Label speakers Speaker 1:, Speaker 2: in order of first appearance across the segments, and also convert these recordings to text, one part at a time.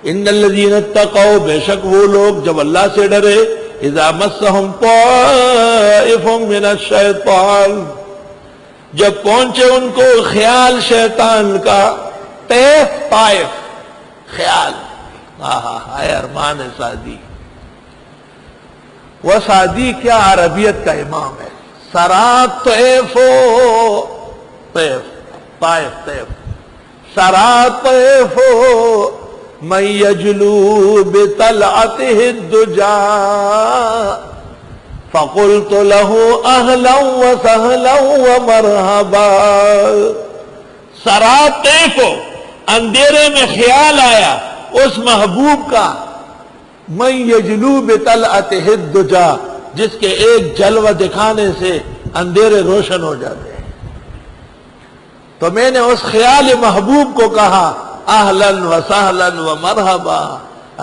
Speaker 1: ان الذین اتقوا، بے شک وہ لوگ جب اللہ سے ڈرے، اذا مسهم طائف من الشیطان، جب پہنچے ان کو خیال شیطان کا، طائف خیال، ہائے ارمان سعدی، وہ سعدی کیا عربیت کا امام ہے، سرا طیفو، طیف، سرا طیفو من یجلو بطلعته الدجا فقلت له اہلا وسہلا ومرحبا۔ سرا طیفو، اندھیرے میں خیال آیا اس محبوب کا، من یجلو بطلعته الدجا، جس کے ایک جلوہ دکھانے سے اندھیرے روشن ہو جاتے ہیں۔ تو میں نے اس خیال محبوب کو کہا اہلا وسہلا ومرحبا،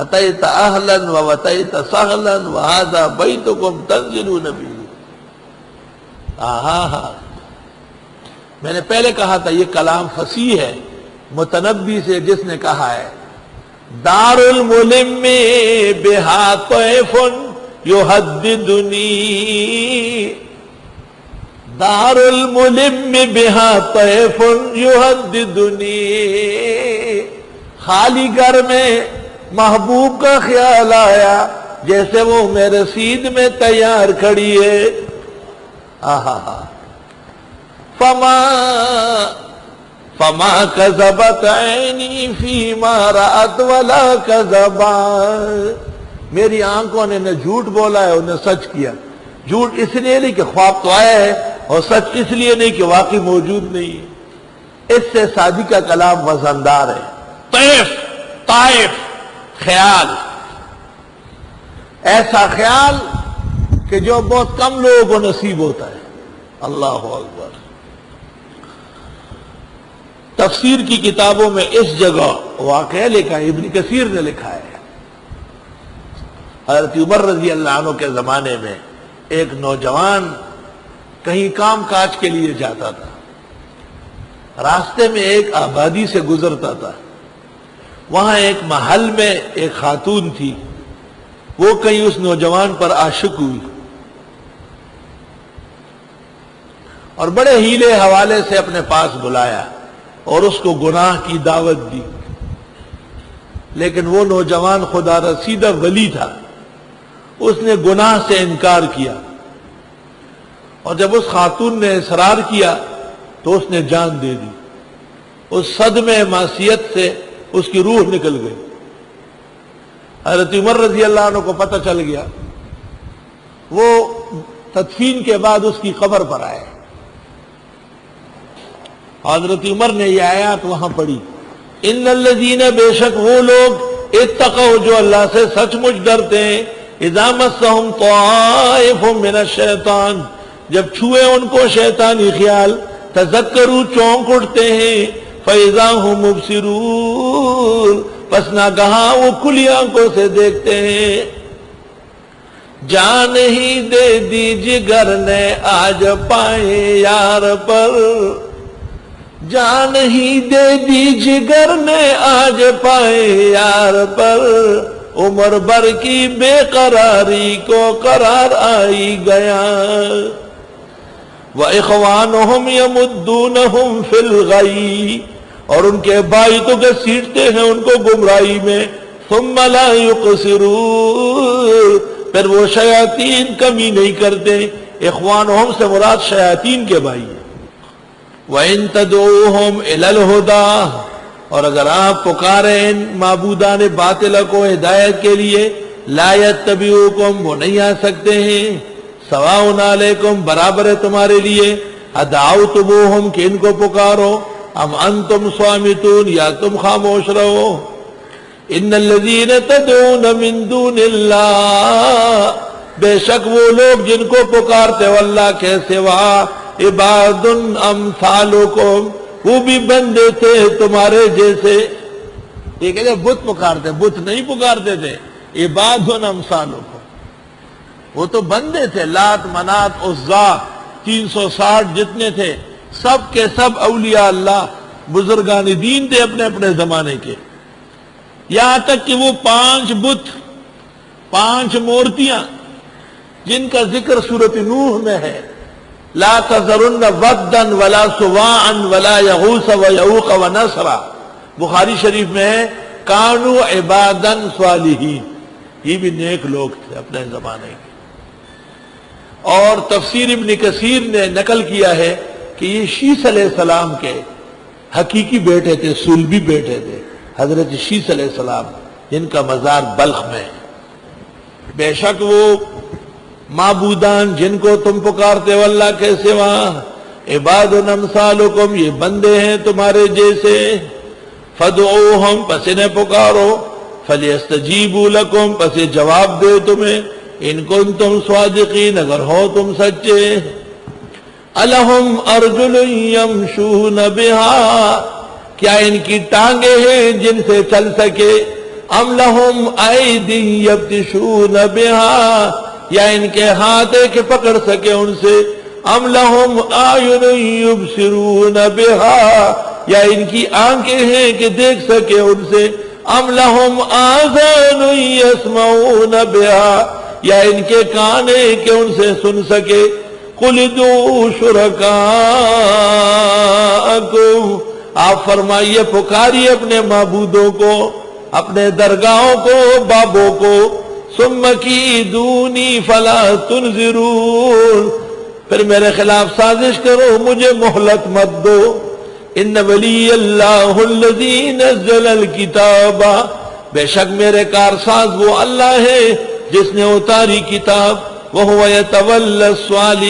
Speaker 1: اتیت اہلا واتیت سہلا وہذا بیتکم تنزلون بھی۔ میں نے پہلے کہا تھا یہ کلام فصیح ہے، متنبی سے جس نے کہا ہے دار الملم بہا طیف یحددنی، دار الملم بہا طیف یحددنی، خالی گھر میں محبوب کا خیال آیا جیسے وہ میرے سید میں تیار کھڑی ہے۔ فما کذبت عینی فیما رأت ولا کذبا، میری آنکھوں نے نہ جھوٹ بولا ہے نہ سچ کیا۔ جھوٹ اس لیے نہیں کہ خواب تو آیا ہے، اور سچ اس لیے نہیں کہ واقعی موجود نہیں ہے۔ اس سے سعدی کا کلام وزندار ہے۔ طائف خیال، ایسا خیال کہ جو بہت کم لوگوں کو نصیب ہوتا ہے۔ اللہ اکبر۔ تفسیر کی کتابوں میں اس جگہ واقعہ لکھا ہے، ابن کثیر نے لکھا ہے، حضرت عمر رضی اللہ عنہ کے زمانے میں ایک نوجوان کہیں کام کاج کے لیے جاتا تھا، راستے میں ایک آبادی سے گزرتا تھا، وہاں ایک محل میں ایک خاتون تھی، وہ کہیں اس نوجوان پر عاشق ہوئی اور بڑے ہیلے حوالے سے اپنے پاس بلایا اور اس کو گناہ کی دعوت دی، لیکن وہ نوجوان خدا رسیدہ ولی تھا، اس نے گناہ سے انکار کیا، اور جب اس خاتون نے اصرار کیا تو اس نے جان دے دی۔ اس صدمے معصیت سے اس کی روح نکل گئی۔ حضرت عمر رضی اللہ عنہ کو پتہ چل گیا، وہ تدفین کے بعد اس کی قبر پر آئے، حضرت عمر نے یہ آیات وہاں پڑھی، ان الذین، بے شک وہ لوگ، اتقوا جو اللہ سے سچ مچ ڈرتے ہیں، اذا مسهم طائف من الشیطان، جب چھوئے ان کو شیطانی خیال، تذکروا چونک اٹھتے ہیں، فاذا هم مبصرون، پس ناگہاں وہ کھلی آنکھوں سے دیکھتے ہیں۔ جان ہی دے دی جگر نے آج پائے یار پر، جان ہی دے دی جگر نے آج پائے یار پر، عمر بھر کی بے قراری کو قرار آئی گیا۔ وَإِخْوَانُهُمْ يَمُدُّونَهُمْ فِي الْغَيِّ، اور ان کے بھائی تو گھسیٹتے ہیں ان کو گمراہی میں، ثُمَّ لَا يُقْصِرُونَ، پھر وہ شیاطین کمی نہیں کرتے۔ اخوانہم سے مراد شیاطین کے بھائی ہیں۔ وَإِن تَدْعُوهُمْ إِلَى الْهُدَىٰ، اور اگر آپ پکاریں ان معبودان باطلہ کو ہدایت کے لیے، لا يَتَّبِعُوكُمْ، وہ نہیں آ سکتے ہیں، سواء علیکم، برابر ہے تمہارے لیے، ادعوتموہم، کہ ان کو پکارو، ام انتم صامتون، یا تم خاموش رہو۔ ان الذین تدعون من دون اللہ، بے شک وہ لوگ جن کو پکارتے ہو اللہ کے سوا، عباد امثالکم، وہ بھی بندے تھے تمہارے جیسے۔ یہ کہتے ہیں بت پکارتے، بت نہیں پکارتے تھے، عباد امثالکم، وہ تو بندے تھے، لات منات عزا 360 جتنے تھے، سب کے سب اولیاء اللہ، بزرگان دین تھے اپنے اپنے زمانے کے۔ یہاں تک کہ وہ 5 بت، 5 مورتیاں جن کا ذکر سورۃ نوح میں ہے، لا تذرن ودا ولا سواعا ولا یغوث ویعوق ونسرا، بخاری شریف میں ہے کانوا عبادا صالحین، یہ بھی نیک لوگ تھے اپنے زمانے کے۔ اور تفسیر ابن کثیر نے نقل کیا ہے کہ یہ شیس علیہ السلام کے حقیقی بیٹے تھے، صلبی بیٹے تھے، حضرت شیس علیہ السلام، جن کا مزار بلخ میں ہے۔ بے شک وہ معبودان جن کو تم پکارتے ہو اللہ کے سوا، عباد امثالکم، یہ بندے ہیں تمہارے جیسے، فدعوہم، پس انہیں پکارو، فلیستجیبوا لکم، پس جواب دے تمہیں، ان کنتم صادقین، اگر ہو تم سچے۔ الہم ارجل یمشون بہا، کیا ان کی ٹانگیں ہیں جن سے چل سکے، ام لہم ایدی یبطشون بہا، یا ان کے ہاتھ ہے کہ پکڑ سکے ان سے، ام لہم اعین یبصرون بہا، یا ان کی آنکھیں ہیں کہ دیکھ سکے ان سے، ام لہم آذان یسمعون بہا، یا ان کے کان ہیں کہ ان سے سن سکے۔ قل ادعوا شرکاءکم، آپ فرمائیے پکاریے اپنے معبودوں کو، اپنے درگاہوں کو، بابوں کو، ثم کیدونی فلا تنظرون، پھر میرے خلاف سازش کرو، مجھے مہلت مت دو۔ ان ولی اللہ الذی نزل الکتاب، بے شک میرے کارساز وہ اللہ ہے جس نے اتاری کتاب، وَهُوَ يَتَوَلَّى الصَّالِحِينَ،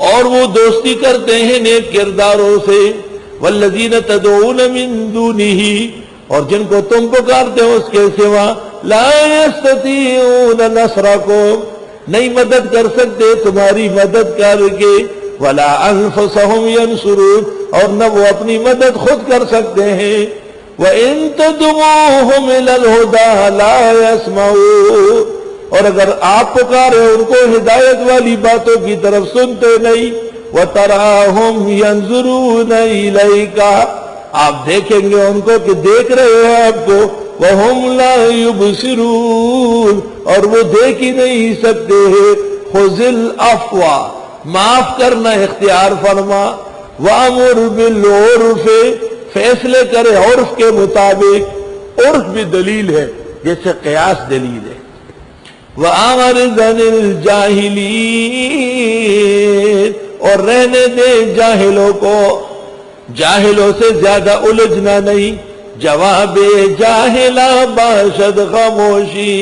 Speaker 1: اور وہ دوستی کرتے ہیں نیک کرداروں سے، وَالَّذِينَ تَدْعُونَ مِن دُونِهِ، اور جن کو تم پکارتے ہو اس کے سوا، لَا يَسْتَطِيعُونَ نَصْرَكُمْ، نہیں مدد کر سکتے تمہاری مدد کر کے، وَلَا أَنفُسَهُمْ يَنصُرُونَ، اور نہ وہ اپنی مدد خود کر سکتے ہیں۔ وَإِن تَدْعُوهُمْ إِلَى الْهُدَىٰ لَا يَسْمَعُونَ، اور اگر آپ پکارے ان کو ہدایت والی باتوں کی طرف سنتے نہیں۔ وَتَرَاهُمْ يَنظُرُونَ إِلَيْكَ، آپ دیکھیں گے ان کو کہ دیکھ رہے ہیں آپ کو، وَهُمْ لَا يُبْصِرُونَ، اور وہ دیکھ ہی نہیں سکتے ہیں۔ خُذِ الْعَفْوَ، معاف کرنا اختیار فرما، وَأَمُرْ بِالْعُرْفِ، فیصلے کرے عرف کے مطابق، عرف بھی دلیل ہے جیسے قیاس دلیل ہے۔ وَأَعْرِضْ عَنِ الْجَاهِلِينَ، اور رہنے دے جاہلوں کو، جاہلوں سے زیادہ الجھنا نہیں، جواب جاہلا باشد خاموشی،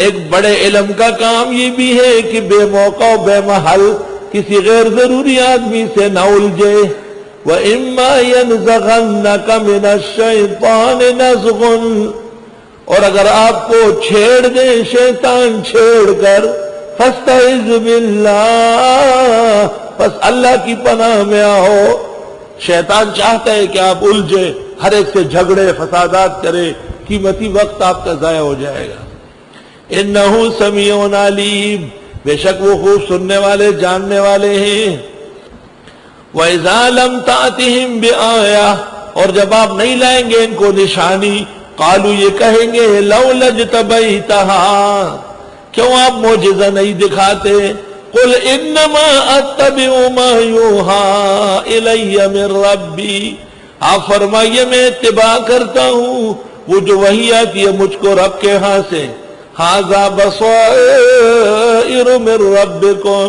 Speaker 1: ایک بڑے علم کا کام یہ بھی ہے کہ بے موقع و بے محل کسی غیر ضروری آدمی سے نہ الجھے۔ وَإِمَّا يَنزَغَنَّكَ مِنَ الشَّيْطَانِ نَزْغٌ، اور اگر آپ کو چھیڑ دے شیطان چھیڑ کر، فَاسْتَعِذْ بِاللَّهِ، پس اللہ کی پناہ میں آؤ۔ شیطان چاہتا ہے کہ آپ الجھے، ہر ایک سے جھگڑے فسادات کرے، قیمتی وقت آپ کا ضائع ہو جائے گا۔ إِنَّهُ سَمِيعٌ عَلِيمٌ، بے شک وہ خوب سننے والے جاننے والے ہیں۔ وَإِذَا لَمْ تَأْتِهِمْ بِآيَةٍ، اور جب آپ نہیں لائیں گے ان کو نشانی، قالوا یہ کہیں گے لَوْلَا اجْتَبَيْتَهَا، کیوں آپ معجزہ نہیں دکھاتے؟ قُلْ إِنَّمَا أَتَّبِعُ مَا يُوحَىٰ إِلَيَّ مِن رَّبِّي، آپ فرمائیے میں اتباع کرتا ہوں وہ جو وحی آتی ہے مجھ کو رب کے ہاں سے۔ هَٰذَا بَصَائِرُ مِن رَّبِّكُمْ،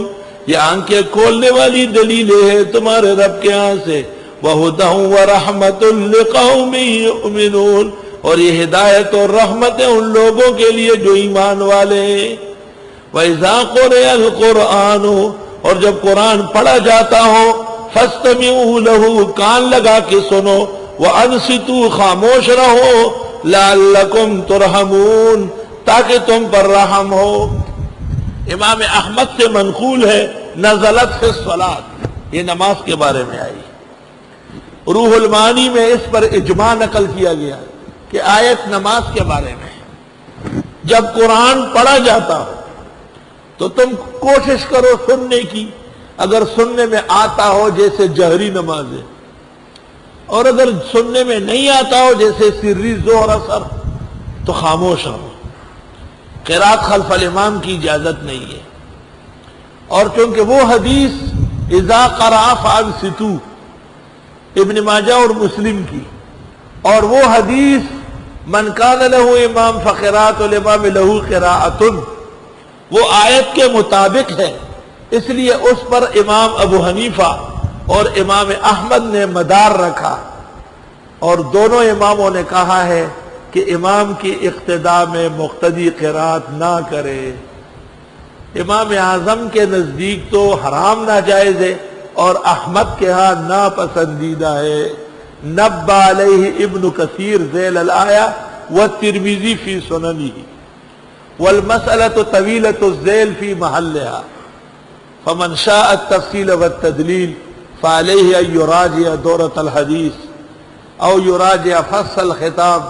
Speaker 1: یہ آنکھیں کھولنے والی دلیلیں ہیں تمہارے رب کے ہاں سے۔ وَهُدًى وَرَحْمَةٌ لِّقَوْمٍ يُؤْمِنُونَ، اور یہ ہدایت اور رحمت ہے ان لوگوں کے لیے جو ایمان والے ہیں۔ وَإِذَا قُرِئَ الْقُرْآنُ، اور جب قرآن پڑھا جاتا ہو، فَاسْتَمِعُوا لَهُ، کان لگا کے سنو، وَأَنصِتُوا، خاموش رہو، لَعَلَّكُمْ تُرْحَمُونَ، تاکہ تم پر رحم ہو۔ امام احمد سے منقول ہے نزلت فی الصلاۃ، یہ نماز کے بارے میں آئی۔ روح المعانی میں اس پر اجماع نقل کیا گیا کہ آیت نماز کے بارے میں، جب قرآن پڑھا جاتا ہو تو تم کوشش کرو سننے کی، اگر سننے میں آتا ہو جیسے جہری نماز ہے، اور اگر سننے میں نہیں آتا ہو جیسے سری ظہر اثر تو خاموش رہو. قرات خلف الامام کی اجازت نہیں ہے. اور چونکہ وہ حدیث اذا قرأ فانصتوا ابن ماجہ اور مسلم کی، اور وہ حدیث من کان لہ امام فقراءۃ الامام لہ قراءۃ وہ آیت کے مطابق ہے، اس لیے اس پر امام ابو حنیفہ اور امام احمد نے مدار رکھا، اور دونوں اماموں نے کہا ہے کہ امام کی اقتداء میں مقتدی قرات نہ کرے. امام اعظم کے نزدیک تو حرام ناجائز ہے اور احمد کے ہاں ناپسندیدہ ہے. نبہ علیہ ابن کثیر ذیل الآیہ والترمذی فی سننہ والمسألة طویلۃ الذیل فی محلہا فمن شاء التفصیل والتدلیل فعلیہ ان یراجع دورۃ الحدیث او یراجع فصل الخطاب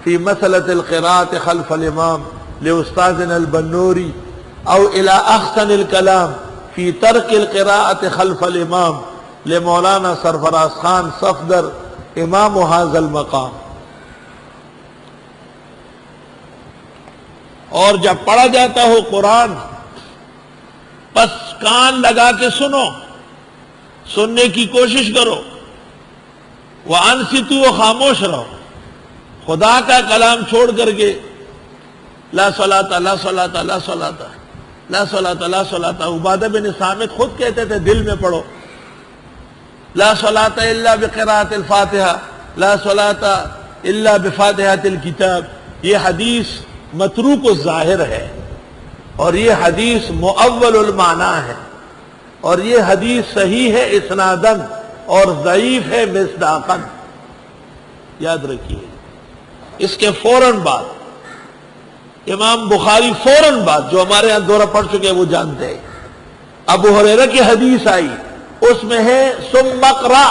Speaker 1: فی مسألة القراءة خلف الامام لاستاذنا البنوری او الى احسن الکلام فی ترک القراءة خلف الامام لمولانا سرفراز خان صفدر امام هذا المقام. اور جب پڑھا جاتا ہو قرآن پس کان لگا کے سنو، سننے کی کوشش کرو. وَأَنصِتُوا خاموش رہو. خدا کا کلام چھوڑ کر کے لا صلاۃ لا صلاۃ لا صلاۃ لا صلاۃ لا صلاۃ. عبادہ بن صامت خود کہتے تھے دل میں پڑھو لا صلاۃ الا بقراءۃ الفاتحہ لا صلاۃ الا بفاتحۃ الکتاب. یہ حدیث متروک الظاہر ہے اور یہ حدیث مؤول المعنی ہے، اور یہ حدیث صحیح ہے اسناداً اور ضعیف ہے مصداقاً. یاد رکھیے. اس کے فوراً بعد امام بخاری فوراً بعد جو ہمارے ہاں دورہ پڑھ چکے وہ جانتے ہیں، ابو ہریرہ کی حدیث آئی، اس میں ہے ثم اقرأ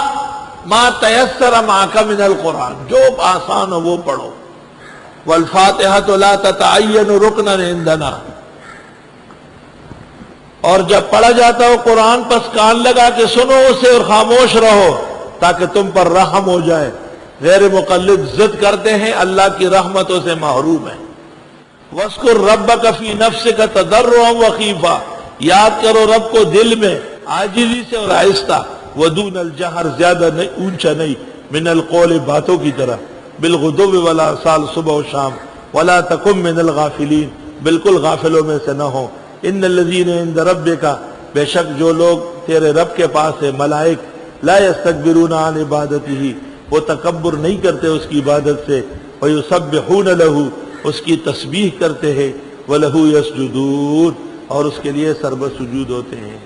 Speaker 1: ما تیسر معک من القرآن، جو آسان ہو وہ پڑھو. والفاتحة لا تتعین رکنا عندنا. اور جب پڑھا جاتا ہو قرآن پس کان لگا کے سنو اسے اور خاموش رہو تاکہ تم پر رحم ہو جائے. غیر مقلد ضد کرتے ہیں، اللہ کی رحمتوں سے محروم ہیں. وَاذْكُرْ رَبَّكَ فِي نَفْسِكَ تَضَرُّعًا وَخِيفًا. یاد کرو رب کو دل میں عاجزی سے اور آہستہ. وَدُونَ الْجَهْرِ زیادہ نہیں، اونچا نہیں، من القول باتوں کی طرح. بالغدو والآصال صبح و شام. ولا تکن من الغافلین، بالکل غافلوں میں سے نہ ہو. ان الذین عند ربک، بے شک جو لوگ تیرے رب کے پاس ہے ملائک، لا یستکبرون عن عبادتہ، وہ تکبر نہیں کرتے اس کی عبادت سے. ویسبحون لہ، اس کی تسبیح کرتے ہیں. وَلَهُ يَسْجُدُونَ، اور اس کے لیے سربہ سجود ہوتے ہیں.